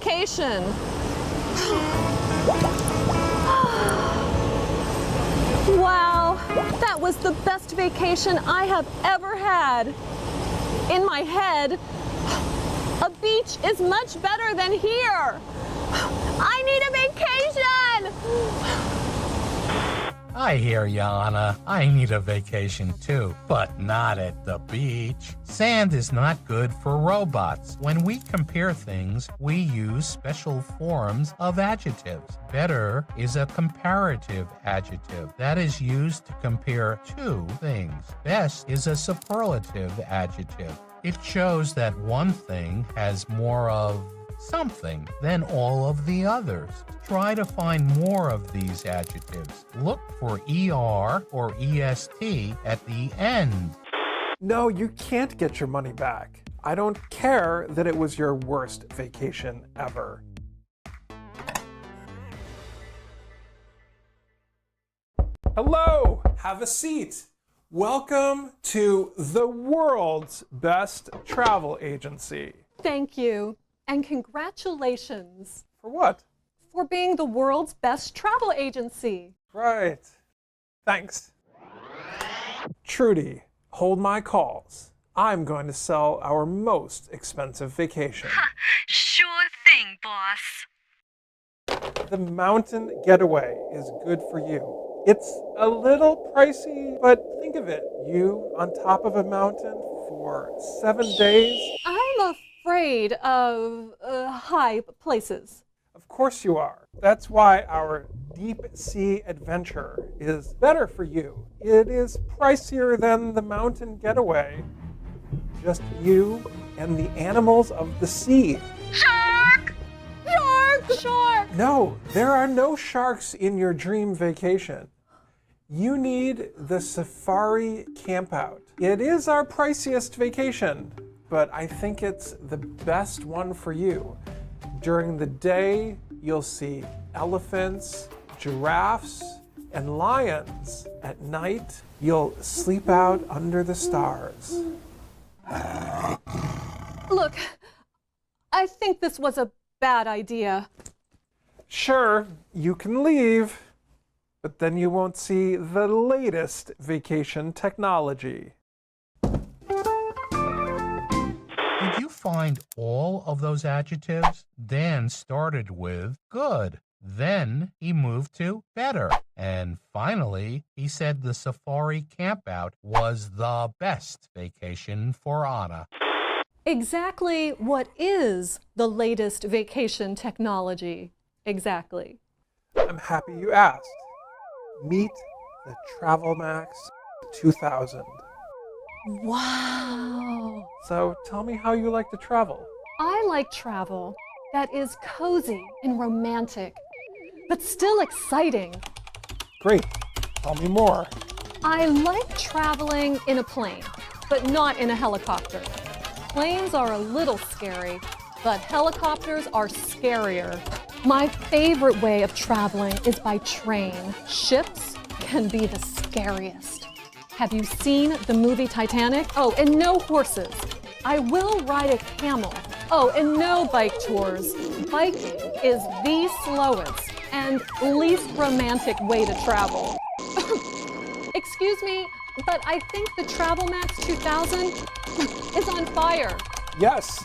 vacation. Wow, that was the best vacation I have ever had. In my head, a beach is much better than here. I need a vacation! I hear ya, Anna. I need a vacation too, but not at the beach. Sand is not good for robots. When we compare things, we use special forms of adjectives. Better is a comparative adjective that is used to compare two things. Best is a superlative adjective. It shows that one thing has more of something than all of the others. Try to find more of these adjectives. Look for ER or EST at the end. No, you can't get your money back. I don't care that it was your worst vacation ever. Hello, have a seat. Welcome to the world's best travel agency. Thank you, and congratulations For what? for being the world's best travel agency. Right. Thanks. Trudy, hold my calls. I'm going to sell our most expensive vacation. Sure thing, boss. The mountain getaway is good for you. It's a little pricey, but think of it. You on top of a mountain for 7 days. I'm afraid of high places. Of course you are. That's why our deep sea adventure is better for you. It is pricier than the mountain getaway. Just you and the animals of the sea. Shark! Shark! Shark! No, there are no sharks in your dream vacation. You need the safari campout. It is our priciest vacation, but I think it's the best one for you. During the day, you'll see elephants, giraffes, and lions. At night, you'll sleep out under the stars. Look, I think this was a bad idea. Sure, you can leave, but then you won't see the latest vacation technology. Did you find all of those adjectives? Dan started with good. Then he moved to better. And finally, he said the safari campout was the best vacation for Anna. Exactly what is the latest vacation technology? Exactly. I'm happy you asked. Meet the TravelMax 2000. Wow. So tell me how you like to travel. I like travel that is cozy and romantic, but still exciting. Great. Tell me more. I like traveling in a plane, but not in a helicopter. Planes are a little scary, but helicopters are scarier. My favorite way of traveling is by train. Ships can be the scariest. Have you seen the movie Titanic? Oh, and no horses. I will ride a camel. Oh, and no bike tours. Biking is the slowest and least romantic way to travel. Excuse me, but I think the TravelMax 2000 is on fire. Yes,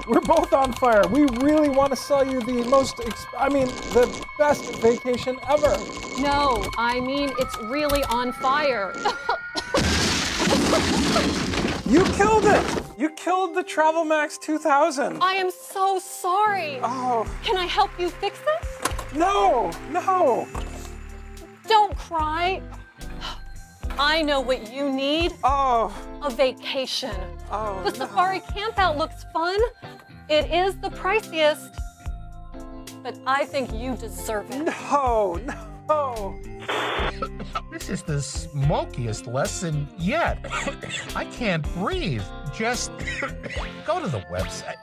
we're both on fire. We really want to sell you the best vacation ever. No, I mean it's really on fire. You killed it! You killed the TravelMax 2000. I am so sorry. Oh, Can I help you fix this? no, no. Don't cry. I know what you need. Oh, A vacation. oh, The safari campout looks fun. It is the priciest, but I think you deserve it. no, no. This is the smokiest lesson yet. I can't breathe. Just go to the website.